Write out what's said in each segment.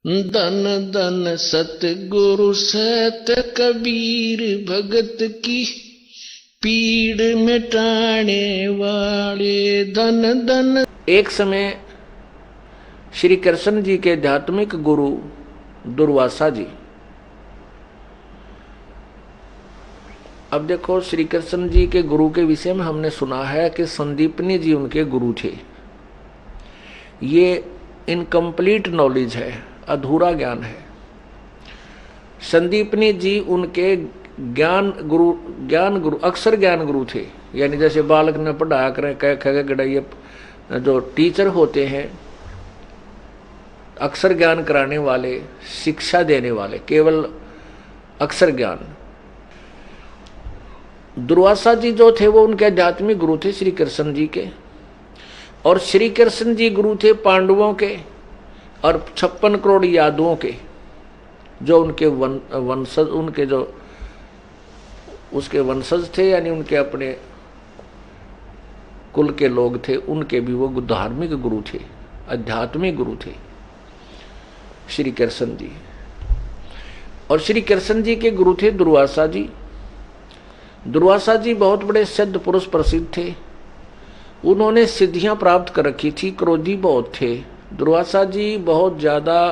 धन धन सतगुरु सत कबीर भगत की पीड़ मिटाने वाले धन धन। एक समय श्री कृष्ण जी के आध्यात्मिक गुरु दुर्वासा जी, अब देखो श्री कृष्ण जी के गुरु के विषय में हमने सुना है कि संदीपनी जी उनके गुरु थे। ये इनकम्प्लीट नॉलेज है, अधूरा ज्ञान है। संदीपनी जी उनके ज्ञान गुरु अक्षर ज्ञान गुरु थे। यानी जैसे बालक ने पढ़ाया करें कह खग गड़ाइए, जो टीचर होते हैं अक्षर ज्ञान कराने वाले, शिक्षा देने वाले, केवल अक्षर ज्ञान। दुर्वासा जी जो थे वो उनके आध्यात्मिक गुरु थे श्री कृष्ण जी के, और श्री कृष्ण जी गुरु थे पांडवों के और 56 करोड़ यादवों के, जो उनके वंशज, उनके जो उसके वंशज थे, यानी उनके अपने कुल के लोग थे, उनके भी वो धार्मिक गुरु थे, आध्यात्मिक गुरु थे श्री कृष्ण जी। और श्री कृष्ण जी के गुरु थे दुर्वासा जी। दुर्वासा जी बहुत बड़े सिद्ध पुरुष प्रसिद्ध थे। उन्होंने सिद्धियां प्राप्त कर रखी थी, क्रोधी बहुत थे। दुर्वासा जी बहुत ज्यादा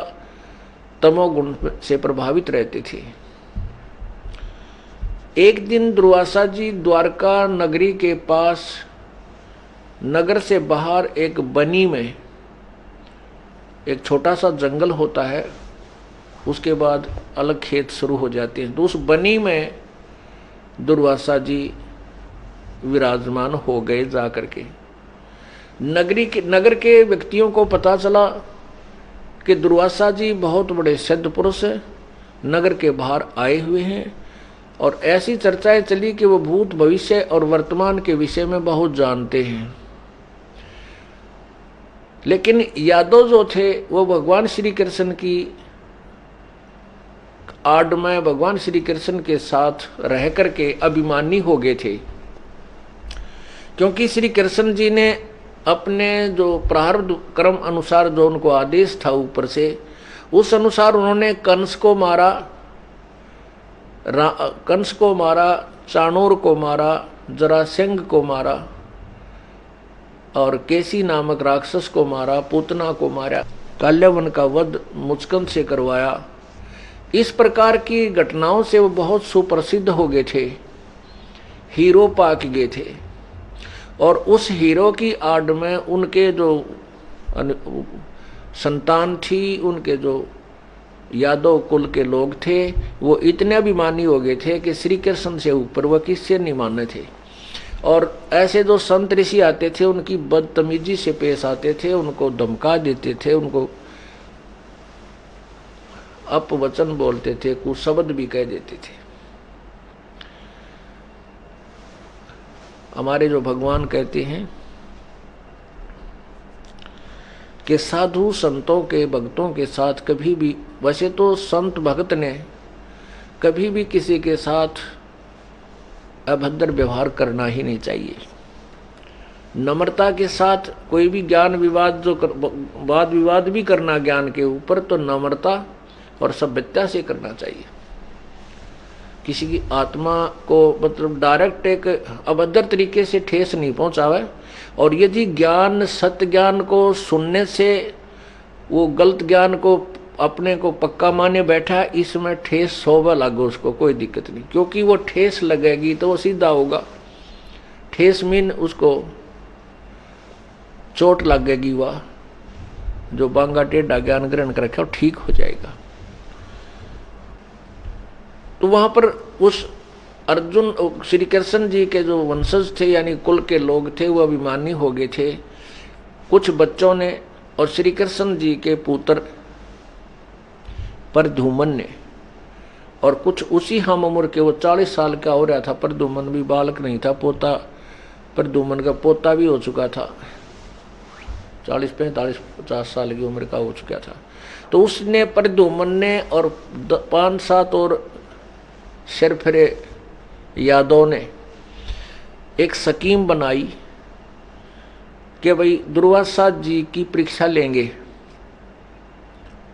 तमोगुण से प्रभावित रहते थे। एक दिन दुर्वासा जी द्वारका नगरी के पास, नगर से बाहर एक बनी में, एक छोटा सा जंगल होता है, उसके बाद अलग खेत शुरू हो जाते हैं, तो उस बनी में दुर्वासा जी विराजमान हो गए। जा करके नगर के व्यक्तियों को पता चला कि दुर्वासा जी बहुत बड़े सिद्ध पुरुष हैं, नगर के बाहर आए हुए हैं, और ऐसी चर्चाएं चली कि वो भूत भविष्य और वर्तमान के विषय में बहुत जानते हैं। लेकिन यादव जो थे वो भगवान श्री कृष्ण की आड़ में, भगवान श्री कृष्ण के साथ रह करके अभिमानी हो गए थे, क्योंकि श्री कृष्ण जी ने अपने जो प्रारब्ध कर्म अनुसार जो उनको आदेश था ऊपर से, उस अनुसार उन्होंने कंस को मारा, चाणूर को मारा, जरासंध को मारा, और केसी नामक राक्षस को मारा, पूतना को मारा, काल्यवन का वध मुचकंद से करवाया। इस प्रकार की घटनाओं से वो बहुत सुप्रसिद्ध हो गए थे, हीरो पाक गए थे। और उस हीरो की आड़ में उनके जो संतान थी, उनके जो यादव कुल के लोग थे, वो इतने अभिमानी हो गए थे कि श्री कृष्ण से ऊपर वह किससे नहीं माने थे। और ऐसे जो संत ऋषि आते थे उनकी बदतमीजी से पेश आते थे, उनको धमका देते थे, उनको अपवचन बोलते थे, कुछ शब्द भी कह देते थे। हमारे जो भगवान कहते हैं कि साधु संतों के, भक्तों के साथ कभी भी, वैसे तो संत भक्त ने कभी भी किसी के साथ अभद्र व्यवहार करना ही नहीं चाहिए। नम्रता के साथ कोई भी ज्ञान विवाद, जो वाद विवाद भी करना ज्ञान के ऊपर, तो नम्रता और सभ्यता से करना चाहिए। किसी की आत्मा को मतलब डायरेक्ट एक अभद्र तरीके से ठेस नहीं पहुंचावे। और यदि ज्ञान, सत्य ज्ञान को सुनने से वो गलत ज्ञान को अपने को पक्का माने बैठा, इसमें ठेस सोवा लागो, उसको कोई दिक्कत नहीं, क्योंकि वो ठेस लगेगी तो वो सीधा होगा। ठेस मीन उसको चोट लगेगी, वह जो बांगा टेढ़ा ज्ञान ग्रहण कर रखा ठीक हो जाएगा। तो वहां पर उस अर्जुन, श्री कृष्ण जी के जो वंशज थे, यानी कुल के लोग थे, वो अभिमानी हो गए थे। कुछ बच्चों ने और श्री कृष्ण जी के पुत्र प्रद्युम्न ने, और कुछ उसी हम उम्र के, वो 40 साल का हो रहा था, प्रद्युम्न भी बालक नहीं था, पोता, प्रद्युम्न का पोता भी हो चुका था, 40, 45, 50 साल की उम्र का हो चुका था। तो उसने, प्रद्युम्न ने और 5-7 और सिरफिरे यादव ने एक स्कीम बनाई कि भाई दुर्वासा जी की परीक्षा लेंगे,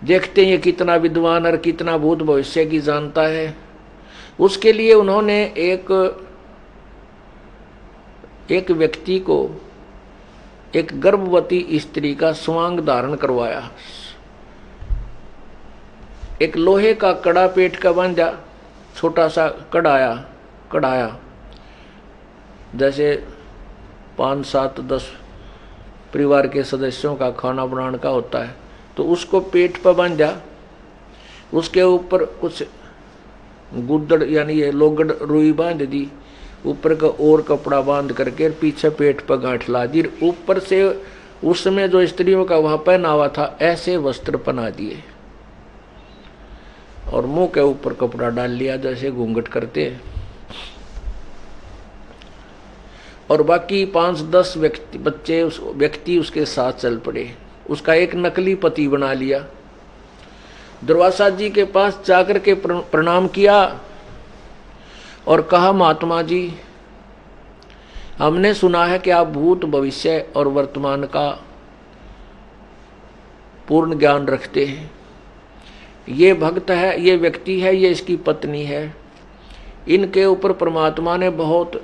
देखते हैं ये कितना विद्वान और कितना भूत भविष्य की जानता है। उसके लिए उन्होंने एक व्यक्ति को, एक गर्भवती स्त्री का स्वांग धारण करवाया। एक लोहे का कड़ा पेट का बांधा, छोटा सा कढ़ाया, जैसे 5, 7, 10 परिवार के सदस्यों का खाना बनाने का होता है, तो उसको पेट पर बांधा। उसके ऊपर कुछ गुद्दड़ यानी ये लोगड़ रुई बांध दी, ऊपर का और कपड़ा बांध करके पीछे पेट पर गांठ ला दी। ऊपर से उस समय जो स्त्रियों का वहां पहनावा था ऐसे वस्त्र पहना दिए और मुंह के ऊपर कपड़ा डाल लिया जैसे घूंघट करते हैं। और बाकी 5-10 व्यक्ति उसके साथ चल पड़े। उसका एक नकली पति बना लिया। दुर्वासा जी के पास जाकर के प्रणाम किया और कहा, महात्मा जी, हमने सुना है कि आप भूत भविष्य और वर्तमान का पूर्ण ज्ञान रखते हैं। ये भक्त है, ये व्यक्ति है, ये इसकी पत्नी है। इनके ऊपर परमात्मा ने बहुत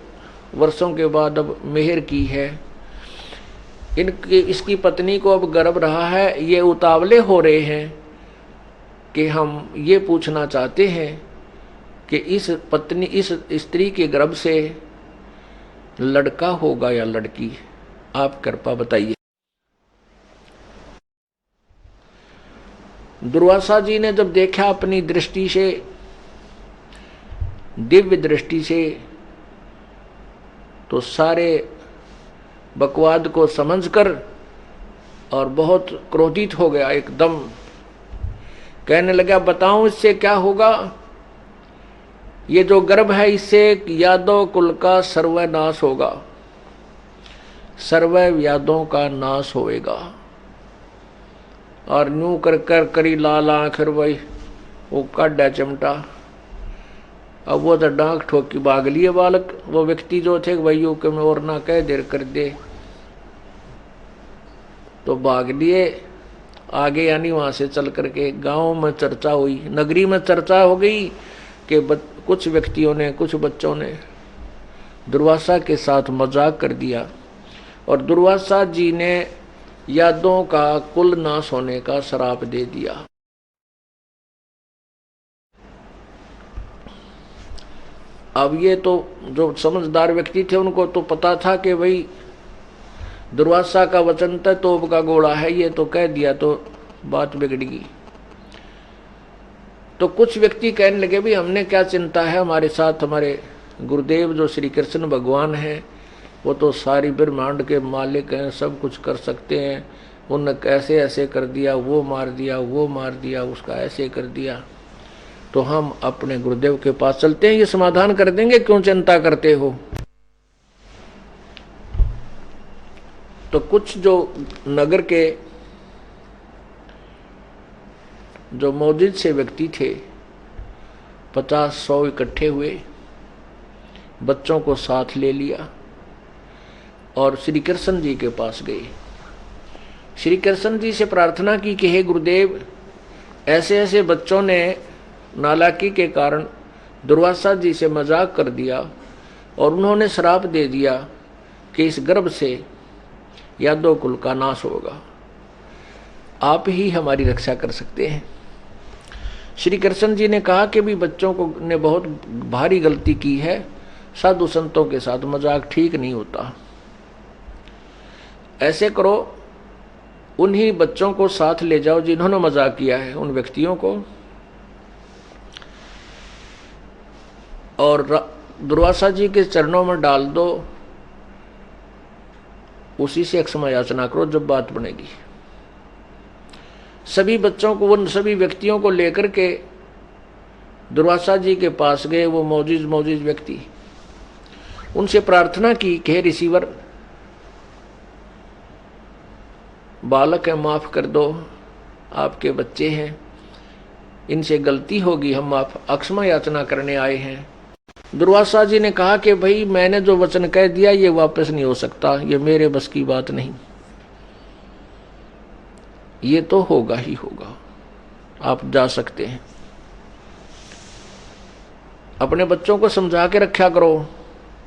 वर्षों के बाद अब मेहर की है। इसकी पत्नी को अब गर्भ रहा है। ये उतावले हो रहे हैं कि हम ये पूछना चाहते हैं कि इस स्त्री के गर्भ से लड़का होगा या लड़की, आप कृपा बताइए। दुर्वासा जी ने जब देखा अपनी दृष्टि से, दिव्य दृष्टि से, तो सारे बकवाद को समझकर और बहुत क्रोधित हो गया। एकदम कहने लगा, बताऊं इससे क्या होगा? ये जो गर्भ है इससे यादव कुल का सर्वनाश होगा, सर्व यादों का नाश होएगा। और न्यू कर करी लाल आखिर वही वो काढ़ा चिमटा। अब वो तो डांक ठोक की भाग लिए बालक, वो व्यक्ति जो थे वही के में और ना कह देर कर दे, तो भाग लिए आगे। यानी वहां से चल करके गांव में चर्चा हुई, नगरी में चर्चा हो गई कि कुछ व्यक्तियों ने, कुछ बच्चों ने दुर्वासा के साथ मजाक कर दिया और दुर्वासा जी ने यादों का कुल नाश होने का श्राप दे दिया। अब ये तो जो समझदार व्यक्ति थे उनको तो पता था कि भाई दुर्वासा का वचन था तोप का गोला है, ये तो कह दिया तो बात बिगड़ेगी। तो कुछ व्यक्ति कहने लगे, भी हमने क्या चिंता है, हमारे साथ हमारे गुरुदेव जो श्री कृष्ण भगवान हैं वो तो सारी ब्रह्मांड के मालिक हैं, सब कुछ कर सकते हैं। उनने कैसे ऐसे कर दिया, वो मार दिया, वो मार दिया, उसका ऐसे कर दिया, तो हम अपने गुरुदेव के पास चलते हैं, ये समाधान कर देंगे, क्यों चिंता करते हो। तो कुछ जो नगर के जो मौजूद से व्यक्ति थे 50-100 इकट्ठे हुए, बच्चों को साथ ले लिया और श्री कृष्ण जी के पास गए। श्री कृष्ण जी से प्रार्थना की कि हे गुरुदेव, ऐसे ऐसे बच्चों ने नालायकी के कारण दुर्वासा जी से मजाक कर दिया और उन्होंने श्राप दे दिया कि इस गर्भ से यादव कुल का नाश होगा, आप ही हमारी रक्षा कर सकते हैं। श्री कृष्ण जी ने कहा कि भी बच्चों को ने बहुत भारी गलती की है, साधु संतों के साथ मजाक ठीक नहीं होता। ऐसे करो, उन्हीं बच्चों को साथ ले जाओ जिन्होंने मजाक किया है, उन व्यक्तियों को, और दुर्वासा जी के चरणों में डाल दो, उसी से क्षमा याचना करो जब बात बनेगी। सभी बच्चों को, उन सभी व्यक्तियों को लेकर के दुर्वासा जी के पास गए वो मौजूद व्यक्ति। उनसे प्रार्थना की कि हे ऋषिवर, बालक है, माफ कर दो, आपके बच्चे हैं, इनसे गलती होगी, हम आप अक्षमा याचना करने आए हैं। दुर्वासा जी ने कहा कि भाई मैंने जो वचन कह दिया ये वापस नहीं हो सकता, ये मेरे बस की बात नहीं, ये तो होगा ही होगा। आप जा सकते हैं। अपने बच्चों को समझा के रखा करो।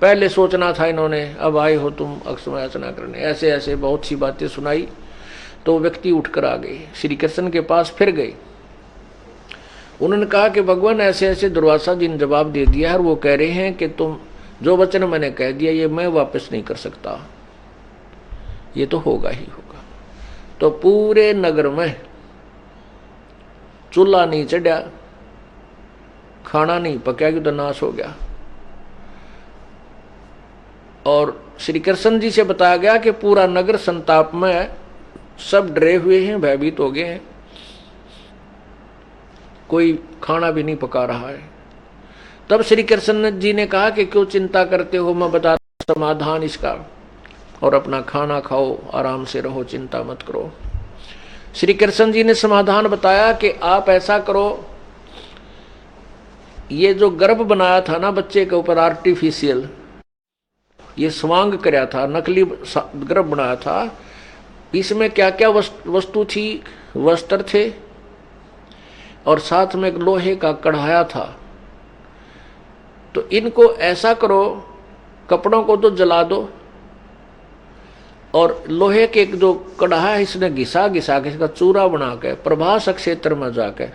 पहले सोचना था इन्होंने, अब आए हो तुम अक्षमा याचना करने, ऐसे ऐसे बहुत सी बातें सुनाई। तो व्यक्ति उठकर आ गए, श्री कृष्ण के पास फिर गए। उन्होंने कहा कि भगवान ऐसे ऐसे दुर्वासा जी ने जवाब दे दिया है, और वो कह रहे हैं कि तुम जो वचन मैंने कह दिया ये मैं वापस नहीं कर सकता, ये तो होगा ही होगा। तो पूरे नगर में चूल्हा नहीं चढ़ा, खाना नहीं पका, कि तो नाश हो गया। और श्री कृष्ण जी से बताया गया कि पूरा नगर संताप में है, सब डरे हुए हैं, भयभीत हो गए हैं, कोई खाना भी नहीं पका रहा है। तब श्री कृष्ण जी ने कहा कि क्यों चिंता करते हो, मैं बता समाधान इसका, और अपना खाना खाओ, आराम से रहो, चिंता मत करो। श्री कृष्ण जी ने समाधान बताया कि आप ऐसा करो, ये जो गर्भ बनाया था ना बच्चे के ऊपर आर्टिफिशियल, ये स्वांग कराया था, नकली गर्भ बनाया था, इसमें क्या क्या वस्तु थी, वस्त्र थे, और साथ में एक लोहे का कढ़ाया था। तो इनको ऐसा करो, कपड़ों को तो जला दो, और लोहे के एक जो कढ़ाया है इसने घिसा घिसा के इसका चूरा बना के प्रभास क्षेत्र में जाके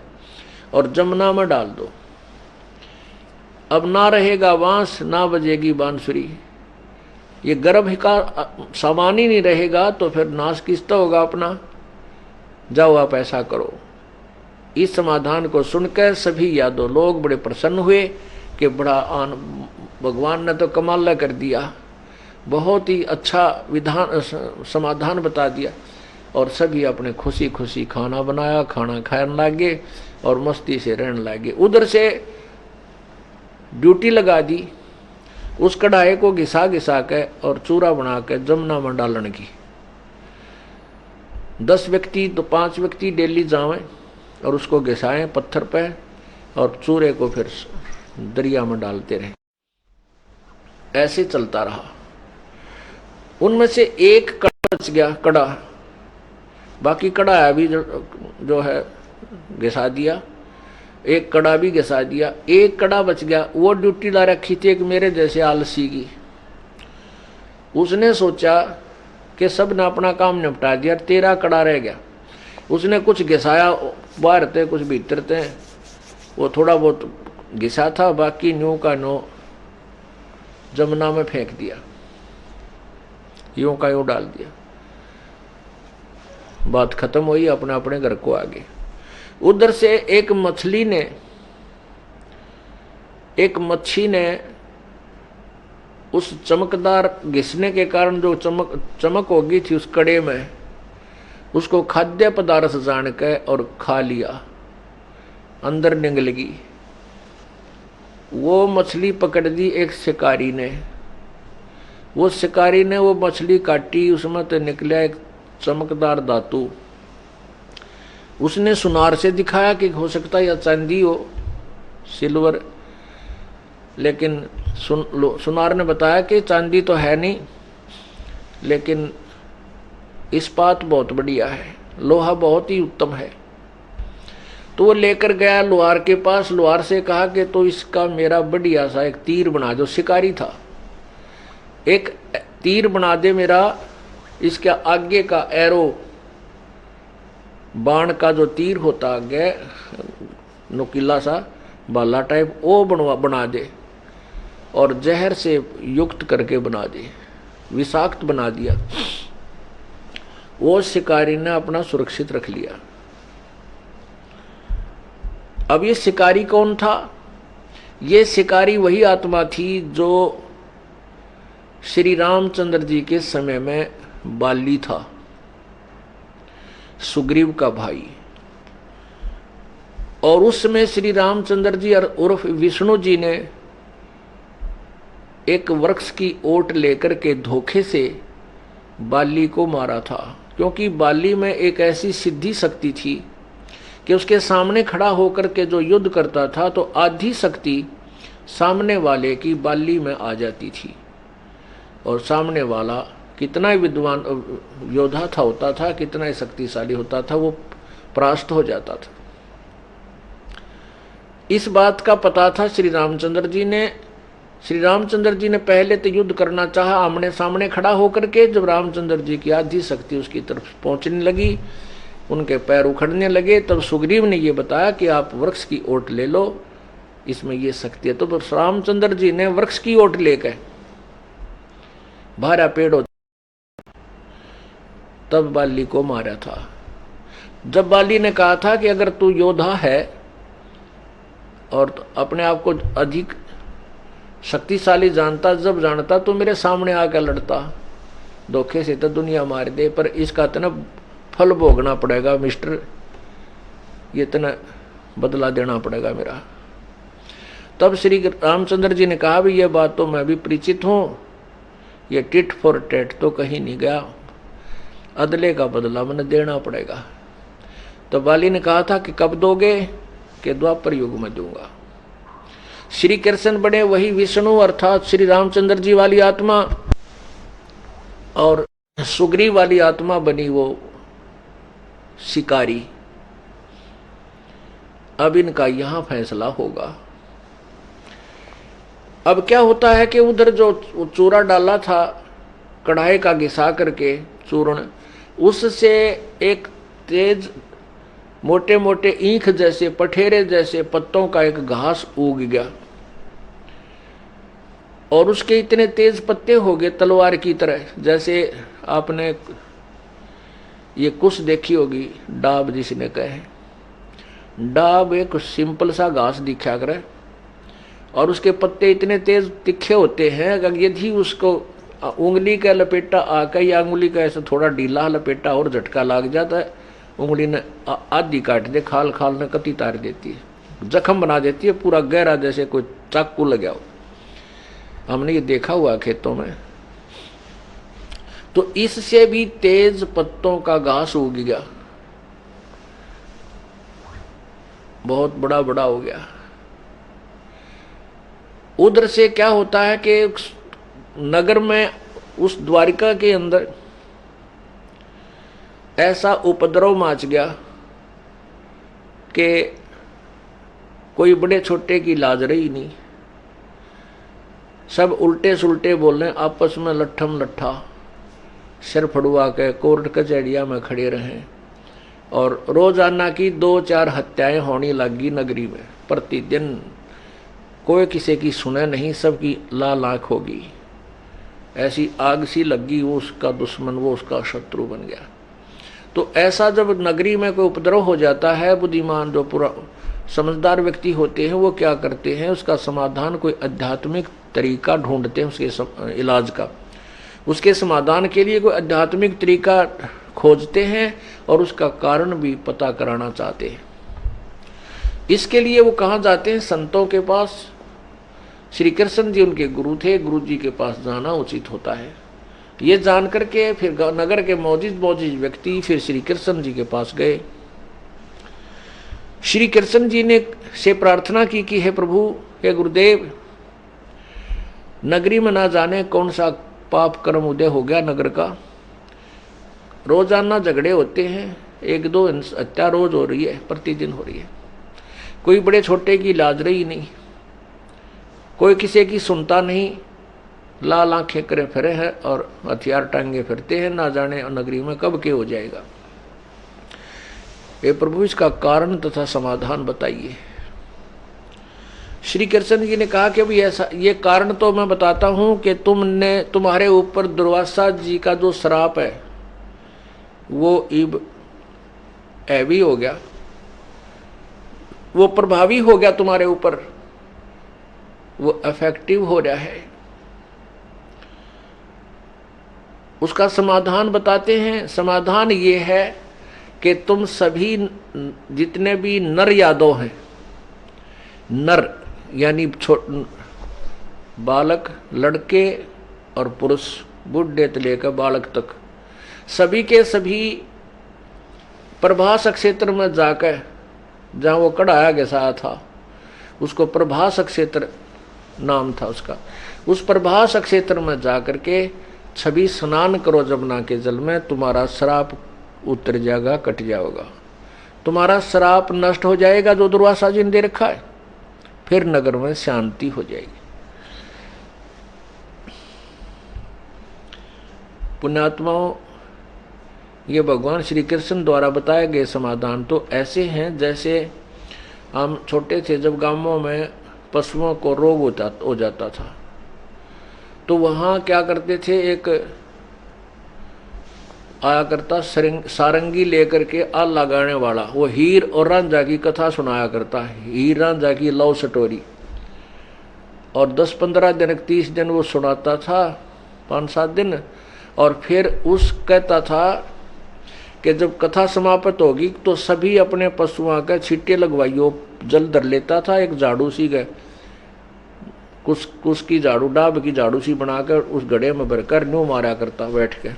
और जमुना में डाल दो। अब ना रहेगा बांस, ना बजेगी बांसुरी, ये गर्भ का सामान ही नहीं रहेगा, तो फिर नाश किसका होगा अपना। जाओ आप ऐसा करो। इस समाधान को सुनकर सभी यादव लोग बड़े प्रसन्न हुए कि बड़ा भगवान ने तो कमाल कर दिया, बहुत ही अच्छा विधान समाधान बता दिया। और सभी अपने खुशी खुशी खाना बनाया, खाना खाने लगे और मस्ती से रहने लगे। उधर से ड्यूटी लगा दी, उस कढ़ाई को घिसा घिसा के और चूरा बना के जमुना में डालने की। 10 व्यक्ति तो 5 व्यक्ति डेली जावें और उसको घिसाएं पत्थर पे, और चूरे को फिर दरिया में डालते रहे। ऐसे चलता रहा। उनमें से एक कड़ा बच गया, कड़ा, बाकी कड़ा अभी जो है घिसा दिया, एक कड़ा भी घिसा दिया, एक कड़ा बच गया। वो ड्यूटी ला रखी थी एक मेरे जैसे आलसी की। उसने सोचा कि सब ने अपना काम निपटा दिया, 13 कड़ा रह गया। उसने कुछ घिसाया, बाहर थे कुछ भीतर थे, वो थोड़ा बहुत घिसा था, बाकी न्यू का नो जमुना में फेंक दिया, यूं का यूं डाल दिया। बात खत्म हुई, अपने अपने घर को आ गए। उधर से एक मच्छी ने उस चमकदार घिसने के कारण जो चमक हो गई थी उस कड़े में, उसको खाद्य पदार्थ जान के और खा लिया, अंदर निगल गई। वो मछली पकड़ दी एक शिकारी ने। वो शिकारी ने वो मछली काटी, उसमें तो निकला एक चमकदार धातु। उसने सुनार से दिखाया कि हो सकता है या चांदी हो, सिल्वर, लेकिन सुनार ने बताया कि चांदी तो है नहीं, लेकिन इस्पात बहुत बढ़िया है, लोहा बहुत ही उत्तम है। तो वो लेकर गया लोहार के पास। लोहार से कहा कि तो इसका मेरा बढ़िया सा एक तीर बना दो। शिकारी था, एक तीर बना दे मेरा, इसके आगे का एरो, बाण का जो तीर होता आगे नुकीला सा बाला टाइप, वो बना दे, और जहर से युक्त करके बना दे, विषाक्त बना दिया। वो शिकारी ने अपना सुरक्षित रख लिया। अब ये शिकारी कौन था? ये शिकारी वही आत्मा थी जो श्री रामचंद्र जी के समय में बाली था, सुग्रीव का भाई। और उस समय श्री रामचंद्र जी उर्फ विष्णु जी ने एक वृक्ष की ओट लेकर के धोखे से बाली को मारा था, क्योंकि बाली में एक ऐसी सिद्धि शक्ति थी कि उसके सामने खड़ा होकर के जो युद्ध करता था तो आधी शक्ति सामने वाले की बाली में आ जाती थी, और सामने वाला कितना विद्वान योद्धा था होता था, कितना शक्तिशाली होता था, वो परास्त हो जाता था। इस बात का पता था श्री रामचंद्र जी ने। श्री रामचंद्र जी ने पहले तो युद्ध करना चाहा आमने सामने खड़ा होकर के। जब रामचंद्र जी की आधी शक्ति उसकी तरफ पहुंचने लगी, उनके पैर उखड़ने लगे, तब सुग्रीव ने ये बताया कि आप वृक्ष की ओट ले लो, इसमें ये शक्ति है। तो रामचंद्र जी ने वृक्ष की ओट लेकर भारा पेड़ तब बाली को मारा था। जब बाली ने कहा था कि अगर तू योद्धा है और अपने आप को अधिक शक्तिशाली जानता, जब जानता तो मेरे सामने आकर लड़ता, धोखे से तो दुनिया मार दे, पर इसका तना फल भोगना पड़ेगा मिस्टर, ये तना बदला देना पड़ेगा मेरा। तब श्री रामचंद्र जी ने कहा भी ये बात तो मैं भी परिचित हूं, ये टिट फॉर टेट तो कहीं नहीं गया, अदले का बदला मैंने देना पड़ेगा। तो बाली ने कहा था कि कब दोगे, कि द्वापर युग में दूंगा। श्री कृष्ण बने वही विष्णु अर्थात श्री रामचंद्र जी वाली आत्मा, और सुग्रीव वाली आत्मा बनी वो शिकारी। अब इनका यहां फैसला होगा। अब क्या होता है कि उधर जो चूरा डाला था कढ़ाई का घिसा करके चूर्ण, उससे एक तेज मोटे मोटे ईंख जैसे पठेरे जैसे पत्तों का एक घास उग गया, और उसके इतने तेज पत्ते हो गए तलवार की तरह। जैसे आपने ये कुछ देखी होगी, डाब जिसने कहे, डाब एक सिंपल सा घास दिखा करे, और उसके पत्ते इतने तेज तिखे होते हैं अगर यदि उसको उंगली का लपेटा आकर या उंगली का ऐसा थोड़ा ढीला लपेटा और झटका लग जाता है, उंगली ने आधी काट दे, खाल खाल ने कती तार देती है, जख्म बना देती है पूरा गहरा, जैसे कोई चाकू लगा हो। हमने ये देखा हुआ खेतों में। तो इससे भी तेज पत्तों का घास उग गया, बहुत बड़ा बड़ा हो गया। उधर से क्या होता है कि नगर में उस द्वारिका के अंदर ऐसा उपद्रव मच गया कि कोई बड़े छोटे की लाज रही नहीं, सब उल्टे सुलटे बोलने, आपस में लट्ठम लट्ठा सिर फड़ुआ के कोर्ट कचहरिया में खड़े रहे, और रोजाना की 2-4 हत्याएं होने लगी नगरी में प्रतिदिन। कोई किसी की सुने नहीं, सबकी लाल आंख होगी, ऐसी आग सी लगी, वो उसका दुश्मन, वो उसका शत्रु बन गया। तो ऐसा जब नगरी में कोई उपद्रव हो जाता है, बुद्धिमान जो पूरा समझदार व्यक्ति होते हैं वो क्या करते हैं, उसका समाधान कोई आध्यात्मिक तरीका ढूंढते हैं, उसके इलाज का, उसके समाधान के लिए कोई आध्यात्मिक तरीका खोजते हैं और उसका कारण भी पता कराना चाहते हैं। इसके लिए वो कहाँ जाते हैं, संतों के पास। श्री कृष्ण जी उनके गुरु थे, गुरु जी के पास जाना उचित होता है। ये जान करके फिर नगर के मौजिद व्यक्ति फिर श्री कृष्ण जी के पास गए। श्री कृष्ण जी ने से प्रार्थना की कि हे प्रभु, हे गुरुदेव, नगरी में ना जाने कौन सा पाप कर्म उदय हो गया नगर का, रोजाना झगड़े होते हैं, 1-2 हत्या रोज हो रही है, प्रतिदिन हो रही है, कोई बड़े छोटे की लाज रही नहीं, कोई किसी की सुनता नहीं, लाल आंखें करे फिरे हैं और हथियार टांगे फिरते हैं, ना जाने नगरी में कब के हो जाएगा। हे प्रभु, इसका कारण तथा समाधान बताइए। श्री कृष्ण जी ने कहा कि भाई ऐसा, ये कारण तो मैं बताता हूं कि तुम्हारे ऊपर दुर्वासा जी का जो श्राप है वो इब हैवी हो गया, वो प्रभावी हो गया तुम्हारे ऊपर, वो इफेक्टिव हो रहा है। उसका समाधान बताते हैं। समाधान ये है कि तुम सभी जितने भी नर यादव हैं, नर यानी बालक, लड़के और पुरुष, बुढ़े से लेकर बालक तक, सभी के सभी प्रभास क्षेत्र में जाकर, जहाँ वो कढ़ाया घिसाया था उसको प्रभास क्षेत्र नाम था उसका, उस प्रभास क्षेत्र में जाकर के छवि स्नान करो जमुना के जल में, तुम्हारा श्राप उतर जाएगा, कट जाएगा, तुम्हारा श्राप नष्ट हो जाएगा जो दुर्वासा जी ने दे रखा है। फिर नगर में शांति हो जाएगी। पुण्यात्माओं, ये भगवान श्री कृष्ण द्वारा बताए गए समाधान तो ऐसे हैं जैसे हम छोटे थे, जब गांवों में पशुओं को रोग हो जाता था तो वहाँ क्या करते थे, एक आया करता सारंगी लेकर के आग लगाने वाला, वो हीर और रांझा की कथा सुनाया करता है, हीर रांझा की लव स्टोरी। और 10-15 दिन 30 दिन वो सुनाता था, 5-7 दिन, और फिर उस कहता था कि जब कथा समाप्त होगी तो सभी अपने पशुओं का छींटे लगवाइयो। जल धर लेता था एक झाड़ू सी का, कुछ की झाड़ू, डाब की झाड़ू सी बनाकर उस गड्ढे में भरकर न्यू मारा करता बैठ के,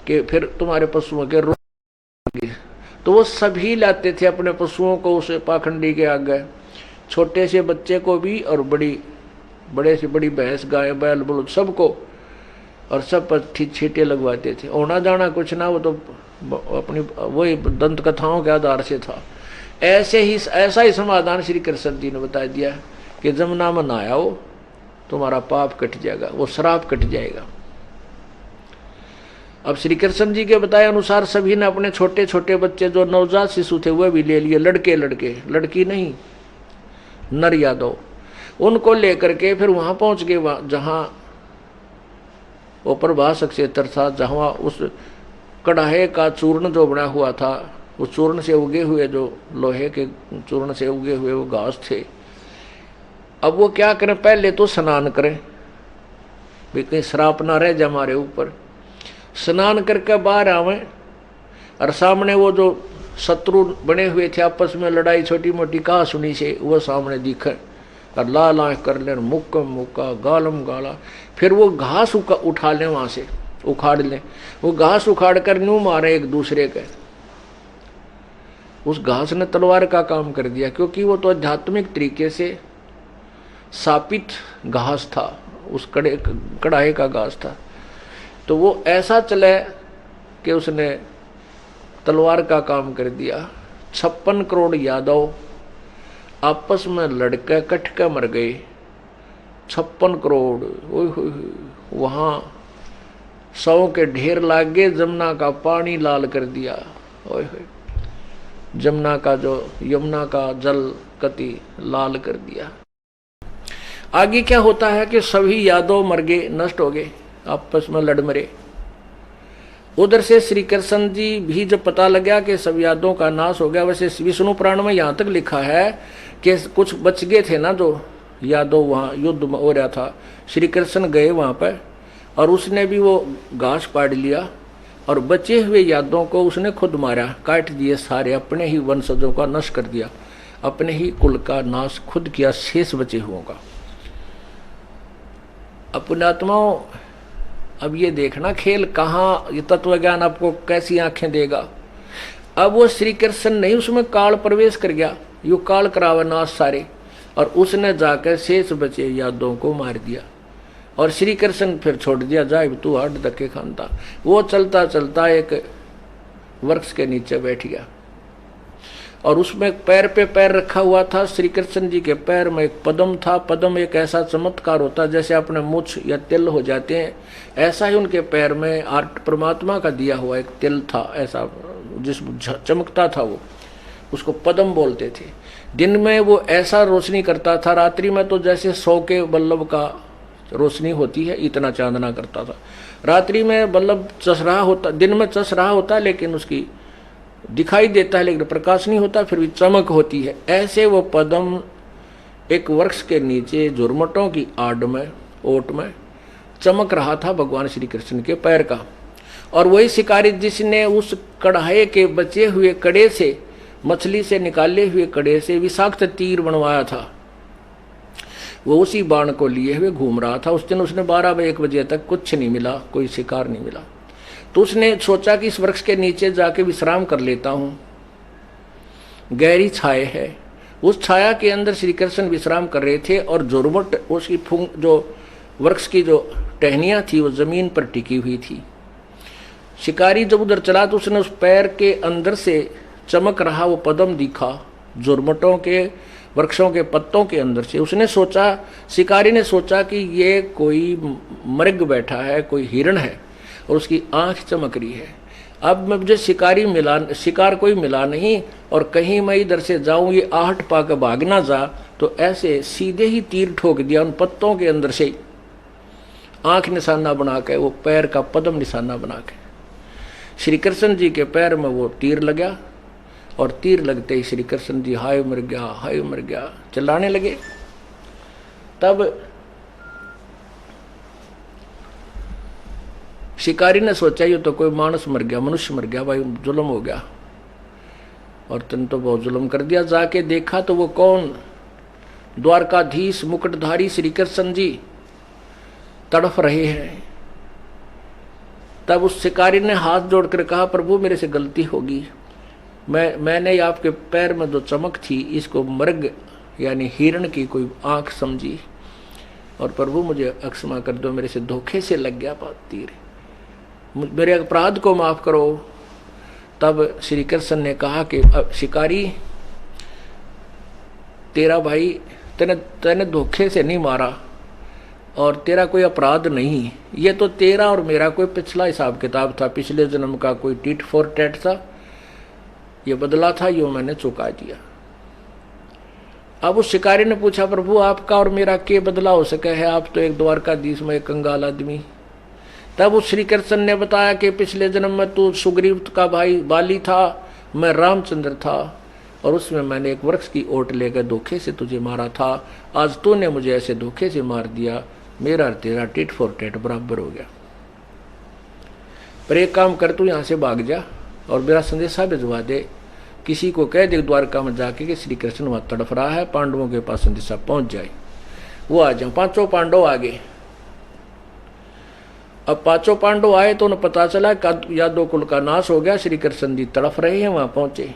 कि फिर तुम्हारे पशुओं के रोग। तो वो सभी लाते थे अपने पशुओं को उस पाखंडी के आगे, छोटे से बच्चे को भी और बड़े से बड़ी भैंस, गाय, बैल, बलद सबको, और सब पर छींटे लगवाते थे। होना जाना कुछ ना, वो तो अपनी वही दंत कथाओं के आधार से था। ऐसा ही समाधान श्री कृष्ण जी ने बता दिया कि जमुना में नहाओ तुम्हारा पाप कट जाएगा, वो श्राप कट जाएगा। अब श्री कृष्ण जी के बताए अनुसार सभी ने अपने छोटे छोटे बच्चे जो नवजात शिशु थे वह भी ले लिए, लड़के लड़की नहीं, नर यादव, उनको लेकर के फिर वहां पहुंच गए जहां वो प्रभास क्षेत्र था, जहां उस कड़ाहे का चूर्ण जो बना हुआ था, उस चूर्ण से उगे हुए, जो लोहे के चूर्ण से उगे हुए वो घास थे। अब वो क्या करें, पहले तो स्नान करें भी कहीं श्राप ना रह जाए हमारे ऊपर। स्नान करके बाहर आवे और सामने वो जो शत्रु बने हुए थे आपस में लड़ाई छोटी मोटी कहा सुनी से, वो सामने दिखे और लाल आँख कर ले, मुक्का मुक्का, गालम गाला। फिर वो घास उठा लें, वहां से उखाड़ लें, वो घास उखाड़ कर न्यू मारे एक दूसरे के। उस घास ने तलवार का काम कर दिया, क्योंकि वो तो आध्यात्मिक तरीके से सापित घास था, उस कड़ाहे का घास था। तो वो ऐसा चले कि उसने तलवार का काम कर दिया। 56 करोड़ यादव आपस में लड़के कट के मर गए, 56 करोड़। वहां 100 के ढेर लाग गए, जमुना का पानी लाल कर दिया। यमुना का जल कति लाल कर दिया। आगे क्या होता है कि सभी यादव मर गए, नष्ट हो गए, आपस में लड़ मरे। उधर से श्री कृष्ण जी भी जब पता लगा कि सब यादवों का नाश हो गया, वैसे विष्णु पुराण में यहाँ तक लिखा है कि कुछ बच गए थे ना जो यादव, वहाँ युद्ध हो रहा था, श्री कृष्ण गए वहाँ पर और उसने भी वो घास पाड़ लिया और बचे हुए यादवों को उसने खुद मारा, काट दिए सारे, अपने ही वंशजों का नष्ट कर दिया, अपने ही कुल का नाश खुद किया शेष बचे हुओं का। पुण्यात्माओं, अब ये देखना खेल कहाँ, ये तत्व ज्ञान आपको कैसी आंखें देगा। अब वो श्री कृष्ण नहीं, उसमें काल प्रवेश कर गया, यू काल करावे नाश सारे, और उसने जाकर शेष बचे यादवों को मार दिया और श्री कृष्ण फिर छोड़ दिया, जाए तू हट धक्के खानता। वो चलता चलता एक वृक्ष के नीचे बैठ गया और उसमें पैर पे पैर रखा हुआ था। श्री कृष्ण जी के पैर में एक पद्म था। पद्म एक ऐसा चमत्कार होता है जैसे अपने मुछ या तिल हो जाते हैं, ऐसा ही उनके पैर में आर्ट परमात्मा का दिया हुआ एक तिल था, ऐसा जिस चमकता था, वो उसको पद्म बोलते थे। दिन में वो ऐसा रोशनी करता था, रात्रि में तो जैसे 100 के बल्लभ का रोशनी होती है इतना चांदना करता था। रात्रि में बल्लभ चस रहा होता, दिन में चस रहा होता लेकिन उसकी दिखाई देता है लेकिन प्रकाश नहीं होता, फिर भी चमक होती है। ऐसे वो पद्म एक वृक्ष के नीचे झुरमटों की आड़ में, ओट में चमक रहा था भगवान श्री कृष्ण के पैर का। और वही शिकारी जिसने उस कढ़ाई के बचे हुए कड़े से, मछली से निकाले हुए कड़े से विषाक्त तीर बनवाया था, वो उसी बाण को लिए हुए घूम रहा था। उस दिन उसने 12-1 बजे तक कुछ नहीं मिला, कोई शिकार नहीं मिला। तो उसने सोचा कि इस वृक्ष के नीचे जाके विश्राम कर लेता हूं, गहरी छाया है। उस छाया के अंदर श्री कृष्ण विश्राम कर रहे थे और झुरमुट उसकी जो वृक्ष की जो टहनियां थी वो जमीन पर टिकी हुई थी। शिकारी जब उधर चला तो उसने उस पैर के अंदर से चमक रहा वो पद्म दिखा जुर्मटों के वृक्षों के पत्तों के अंदर से। उसने सोचा, शिकारी ने सोचा कि ये कोई मृग बैठा है, कोई हिरण है और उसकी आंख चमक रही है। अब मुझे शिकार कोई मिला नहीं और कहीं मैं इधर से जाऊं, ये आहट पाकर भाग ना जा, तो ऐसे सीधे ही तीर ठोक दिया उन पत्तों के अंदर से, आंख निशाना बना के, वो पैर का पद्म निशाना बना के। श्री कृष्ण जी के पैर में वो तीर लगा और तीर लगते ही श्री कृष्ण जी हाय मर गया, हाय मर गया चिल्लाने लगे। तब शिकारी ने सोचा ये तो कोई मानस मर गया, मनुष्य मर गया, भाई जुल्म हो गया, और तुम तो बहुत जुल्म कर दिया। जाके देखा तो वो कौन, द्वारकाधीश मुकुटधारी श्री कृष्ण जी तड़फ रहे हैं। तब उस शिकारी ने हाथ जोड़कर कहा, प्रभु मेरे से गलती होगी, मैंने आपके पैर में जो चमक थी इसको मृग यानी हिरण की कोई आंख समझी, और प्रभु मुझे अक्षमा कर दो, मेरे से धोखे से लग गया तीर, मेरे अपराध को माफ करो। तब श्री कृष्ण ने कहा कि शिकारी तेरा भाई तेने धोखे से नहीं मारा और तेरा कोई अपराध नहीं, ये तो तेरा और मेरा कोई पिछला हिसाब किताब था, पिछले जन्म का कोई टिट फॉर टैट था, ये बदला था, यो मैंने चुका दिया। अब उस शिकारी ने पूछा, प्रभु आपका और मेरा क्या बदला हो सका है, आप तो एक द्वारकाधीश में एक कंगाल आदमी। तब उस श्री कृष्ण ने बताया कि पिछले जन्म में तू सुग्रीव का भाई बाली था, मैं रामचंद्र था, और उसमें मैंने एक वृक्ष की ओट लेकर धोखे से तुझे मारा था, आज तूने मुझे ऐसे धोखे से मार दिया, मेरा और तेरा टिट फॉर टेट बराबर हो गया। पर एक काम कर, तू यहाँ से भाग जा और मेरा संदेशा भिजवा दे, किसी को कह दे द्वारका में जाके कि श्री कृष्ण वहाँ तड़फ रहा है, पांडवों के पास संदेशा पहुंच जाए, वो आ जाए। पांचों पांडव आ गए। अब पांचों पांडव आए तो उन्हें पता चला कि यादव कुल का नाश हो गया, श्री कृष्ण जी तड़फ रहे हैं। वहां पहुंचे,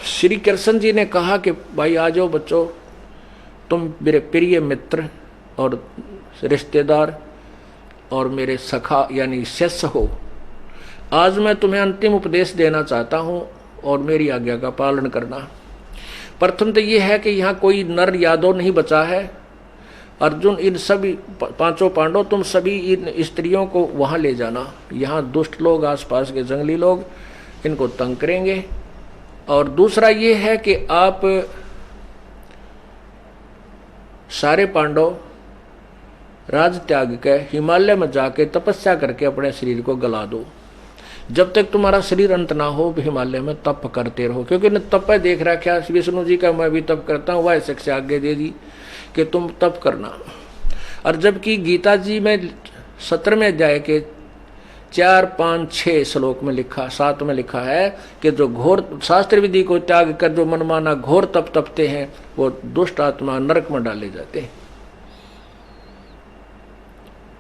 श्री कृष्ण जी ने कहा कि भाई आ जाओ बच्चों, तुम मेरे प्रिय मित्र और रिश्तेदार और मेरे सखा यानी शिष्य हो, आज मैं तुम्हें अंतिम उपदेश देना चाहता हूं और मेरी आज्ञा का पालन करना। प्रथम तो यह है कि यहाँ कोई नर यादव नहीं बचा है। अर्जुन, इन सभी पांचों पांडव, तुम सभी इन स्त्रियों को वहां ले जाना, यहाँ दुष्ट लोग, आसपास के जंगली लोग इनको तंग करेंगे। और दूसरा ये है कि आप सारे पांडव राज त्याग के हिमालय में जाके तपस्या करके अपने शरीर को गला दो, जब तक तुम्हारा शरीर अंत ना हो हिमालय में तप करते रहो, क्योंकि न तप देख रहा क्या विष्णु जी का मैं भी तप करता हूँ, वह शिक्षा आज्ञा दे दी कि तुम तप करना। और जबकि गीता जी में 17वें अध्याय के 4, 5, 6 श्लोक में लिखा, 7 में लिखा है कि जो घोर शास्त्र विधि को त्याग कर जो मनमाना घोर तप तपते हैं वो दुष्ट आत्मा नरक में डाले जाते हैं।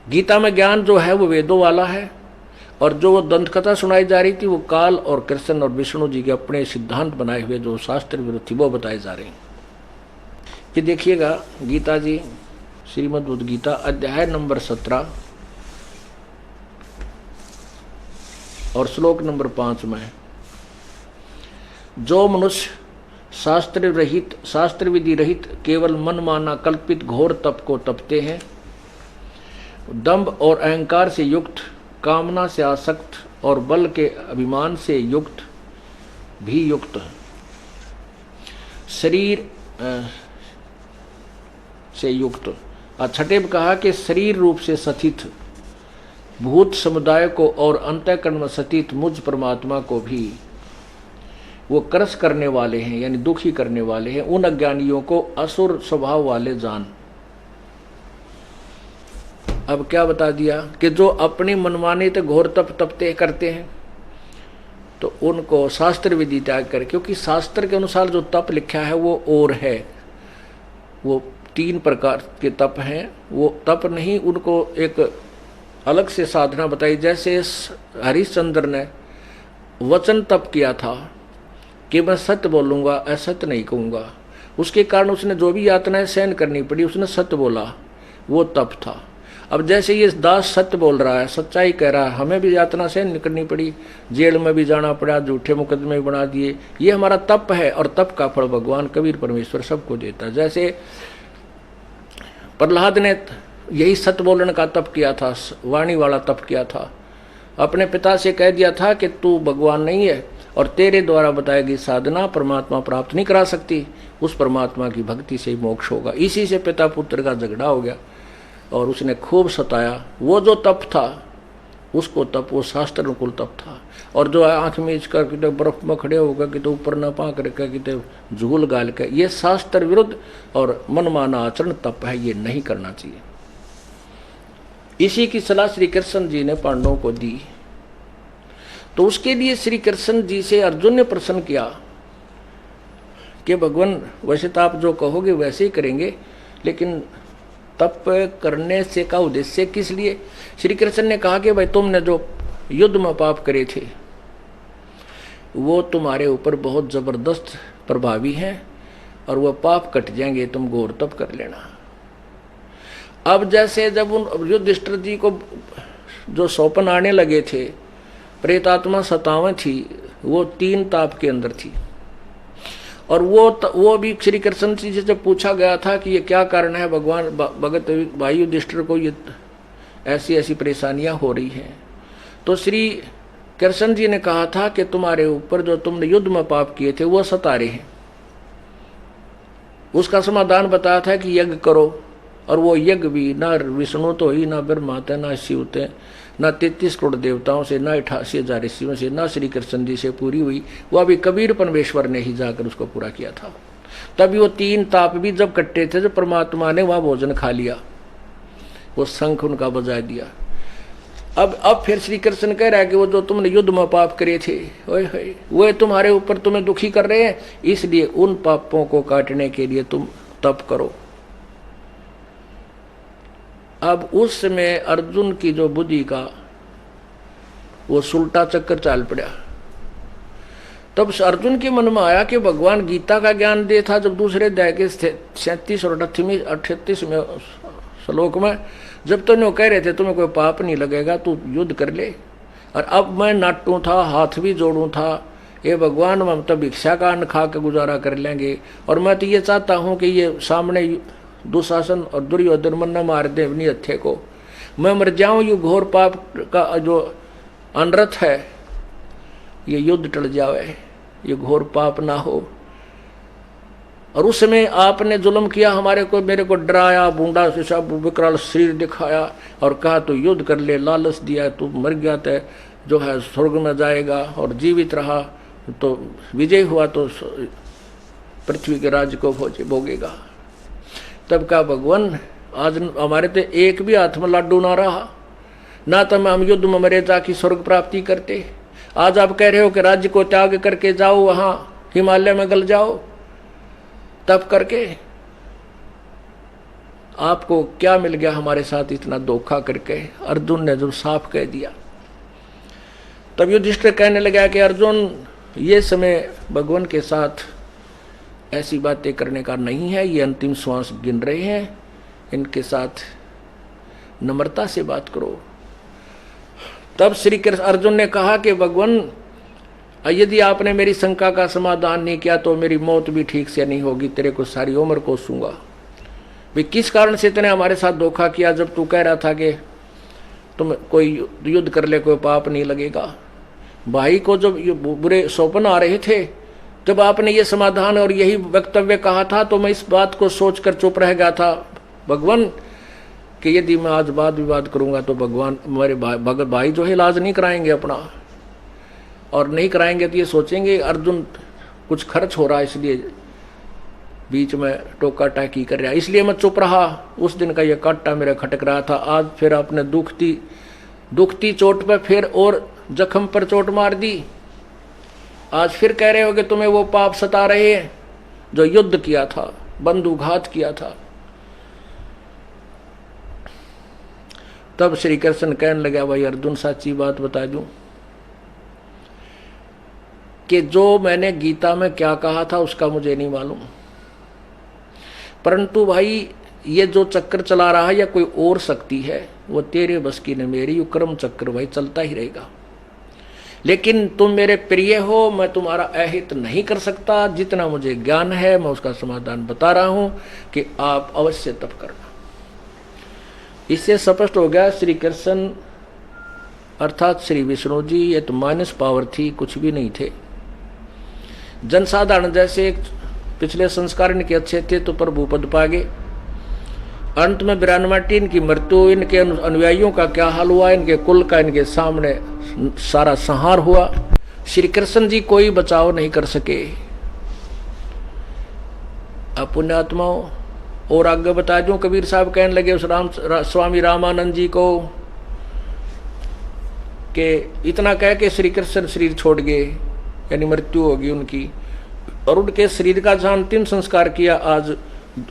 गीता में ज्ञान जो है वो वेदों वाला है, और जो वो दंत कथा सुनाई जा रही थी वो काल और कृष्ण और विष्णु जी के अपने सिद्धांत बनाए हुए जो शास्त्र विरुद्ध थी वो बताए जा रहे हैं। कि देखिएगा गीता जी, श्रीमद् गीता अध्याय नंबर 17 और श्लोक नंबर 5 में, जो मनुष्य शास्त्र विधि रहित केवल मनमाना कल्पित घोर तप को तपते हैं, दंभ और अहंकार से युक्त, कामना से आसक्त और बल के अभिमान से युक्त भी युक्त, शरीर से युक्त, और छठे में कहा कि शरीर रूप से स्थित भूत समुदाय को और अंतःकरण में स्थित मुझ परमात्मा को भी वो क्रस करने वाले हैं, यानी दुखी करने वाले हैं। उन अज्ञानियों को असुर स्वभाव वाले जान। अब क्या बता दिया कि जो अपनी मनमानी तो घोर तप तपते करते हैं तो उनको शास्त्र विधि त्याग कर, क्योंकि शास्त्र के अनुसार जो तप लिखा है वो और है, वो 3 प्रकार के तप हैं, वो तप नहीं, उनको एक अलग से साधना बताई। जैसे हरिश्चंद्र ने वचन तप किया था कि मैं सत्य बोलूँगा, असत्य नहीं कहूँगा, उसके कारण उसने जो भी यातनाएं सहन करनी पड़ी उसने सत्य बोला, वो तप था। अब जैसे ये दास सत्य बोल रहा है, सच्चाई कह रहा है, हमें भी यातना सहन करनी पड़ी, जेल में भी जाना पड़ा, झूठे मुकदमे बना दिए, ये हमारा तप है। और तप का फल भगवान कबीर परमेश्वर सबको देता है। जैसे प्रहलाद ने यही सत्य बोलने का तप किया था, वाणी वाला तप किया था, अपने पिता से कह दिया था कि तू भगवान नहीं है और तेरे द्वारा बताई गई साधना परमात्मा प्राप्त नहीं करा सकती, उस परमात्मा की भक्ति से ही मोक्ष होगा। इसी से पिता पुत्र का झगड़ा हो गया और उसने खूब सताया। वो जो तप था उसको तप, वो शास्त्र अनुकूल तप था। और जो आंख मीच कर कितने बर्फ में खड़े होकर कितने ऊपर न पाक रखे कितने झूल गाल के, ये शास्त्र विरुद्ध और मनमाना आचरण तप है, ये नहीं करना चाहिए। इसी की सलाह श्री कृष्ण जी ने पांडवों को दी। तो उसके लिए श्री कृष्ण जी से अर्जुन ने प्रश्न किया कि भगवान वैसे तो आप जो कहोगे वैसे ही करेंगे, लेकिन तप करने से का उद्देश्य किस लिए? श्री कृष्ण ने कहा कि भाई तुमने जो युद्ध में पाप करे थे वो तुम्हारे ऊपर बहुत जबरदस्त प्रभावी हैं और वह पाप कट जाएंगे, तुम घोर तप कर लेना। अब जैसे जब उन युधिष्ठिर जी को जो सौपन आने लगे थे, प्रेतात्मा 57 थी, वो 3 ताप के अंदर थी। और वो भी श्री कृष्ण जी से पूछा गया था कि ये क्या कारण है भगवान भगत भाई युधिष्ठिर को ये ऐसी ऐसी परेशानियां हो रही हैं। तो श्री कृष्ण जी ने कहा था कि तुम्हारे ऊपर जो तुमने युद्ध में पाप किए थे वो सता रहे हैं। उसका समाधान बताया था कि यज्ञ करो, और वो यज्ञ भी ना विष्णु तो ही, ना ब्रह्मा थे, ना शिव थे, ना 33 करोड़ देवताओं से, ना 88,000 ऋषियों से, ना श्री कृष्ण जी से पूरी हुई, वो अभी कबीर परमेश्वर ने ही जाकर उसको पूरा किया था। तभी वो 3 ताप भी जब कट्टे थे, जब परमात्मा ने वहाँ भोजन खा लिया, वो शंख उनका बजा दिया। अब फिर श्री कृष्ण कह रहा है कि वो जो तुमने युद्ध में पाप करे थे वो तुम्हारे ऊपर तुम्हें दुखी कर रहे हैं, इसलिए उन पापों को काटने के लिए तुम तप करो। अब उस समय अर्जुन की जो बुद्धि का वो सुलटा चक्कर चाल पड़ा। तब अर्जुन के मन में आया कि भगवान गीता का ज्ञान दे था जब दूसरे अध्याय के 37 और 38 में श्लोक में, जब तो नो कह रहे थे तुम्हें कोई पाप नहीं लगेगा, तू युद्ध कर ले, और अब मैं नाटू था, हाथ भी जोड़ू था, ये भगवान हम तो भिक्षा का अन्न खा के गुजारा कर लेंगे, और मैं तो ये चाहता हूँ कि ये सामने दुशासन और दुर्योधन मन न मार दे अपनी हत्या को, मैं मर जाऊं, ये घोर पाप का जो अनर्थ है ये युद्ध टल जावे, ये घोर पाप ना हो। और उस समय आपने जुल्म किया हमारे को, मेरे को डराया, बूंदा शीशा विकराल शरीर दिखाया और कहा तो युद्ध कर ले, लालच दिया, तू मर गया तो जो है स्वर्ग में जाएगा, और जीवित रहा तो विजय हुआ तो पृथ्वी के राज्य को भोगेगा। तब का भगवान आज हमारे तो एक भी हाथ में लाडू ना रहा, ना तो हम युद्ध में मरे ताकि स्वर्ग प्राप्ति करते। आज आप कह रहे हो कि राज्य को त्याग करके जाओ, वहां हिमालय में गल जाओ तप करके। आपको क्या मिल गया हमारे साथ इतना धोखा करके? अर्जुन ने जब साफ कह दिया, तब युधिष्ठिर कहने लगा कि अर्जुन ये समय भगवान के साथ ऐसी बातें करने का नहीं है, ये अंतिम श्वास गिन रहे हैं, इनके साथ नम्रता से बात करो। तब श्री कृष्ण अर्जुन ने कहा कि भगवान यदि आपने मेरी शंका का समाधान नहीं किया तो मेरी मौत भी ठीक से नहीं होगी, तेरे को सारी उम्र कोसूंगा। भाई किस कारण से तूने हमारे साथ धोखा किया जब तू कह रहा था कि तुम कोई युद्ध कर ले कोई पाप नहीं लगेगा? भाई को जब ये बुरे सौपन आ रहे थे जब आपने ये समाधान और यही वक्तव्य कहा था तो मैं इस बात को सोचकर चुप रह गया था भगवान कि यदि मैं आज वाद विवाद करूंगा तो भगवान मेरे भगत भाई जो है इलाज नहीं कराएंगे अपना, और नहीं कराएंगे तो ये सोचेंगे अर्जुन कुछ खर्च हो रहा है इसलिए बीच में टोका टाकी कर रहा है, इसलिए मैं चुप रहा। उस दिन का ये कांटा मेरा खटक रहा था, आज फिर आपने दुखती चोट पर फिर और जख्म पर चोट मार दी। आज फिर कह रहे हो कि तुम्हें वो पाप सता रहे हैं जो युद्ध किया था, बंधुघात किया था। तब श्री कृष्ण कहने लगा भाई अर्जुन सच्ची बात बता दूं कि जो मैंने गीता में क्या कहा था उसका मुझे नहीं मालूम, परंतु भाई ये जो चक्कर चला रहा है या कोई और शक्ति है, वो तेरे बस की न मेरी, क्रम चक्र भाई चलता ही रहेगा। लेकिन तुम मेरे प्रिय हो, मैं तुम्हारा अहित नहीं कर सकता। जितना मुझे ज्ञान है मैं उसका समाधान बता रहा हूं कि आप अवश्य तप करना। इससे स्पष्ट हो गया श्री कृष्ण अर्थात श्री विष्णु जी ये तो माइनस पावर थी, कुछ भी नहीं थे। जनसाधारण जैसे पिछले संस्कार इनके अच्छे थे तो प्रभु पद पा गए। अंत में 92 इनकी मृत्यु, इनके अनुयायियों का क्या हाल हुआ, इनके कुल का इनके सामने सारा संहार हुआ। श्री कृष्ण जी कोई बचाव नहीं कर सके। अब पुण्यात्माओं और आगे बता दूं, कबीर साहब कहने लगे उस स्वामी रामानंद जी को कि इतना कह के श्री कृष्ण शरीर छोड़ गए, यानी मृत्यु होगी उनकी, और उनके शरीर का जहाँ अंतिम संस्कार किया, आज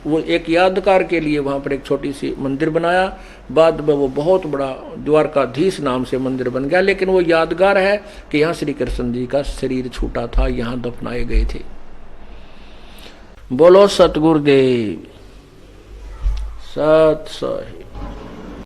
वो एक यादगार के लिए वहाँ पर एक छोटी सी मंदिर बनाया। बाद में वो बहुत बड़ा द्वारकाधीश नाम से मंदिर बन गया, लेकिन वो यादगार है कि यहाँ श्री कृष्ण जी का शरीर छूटा था, यहाँ दफनाए गए थे। बोलो सतगुरुदेव सत साहिब।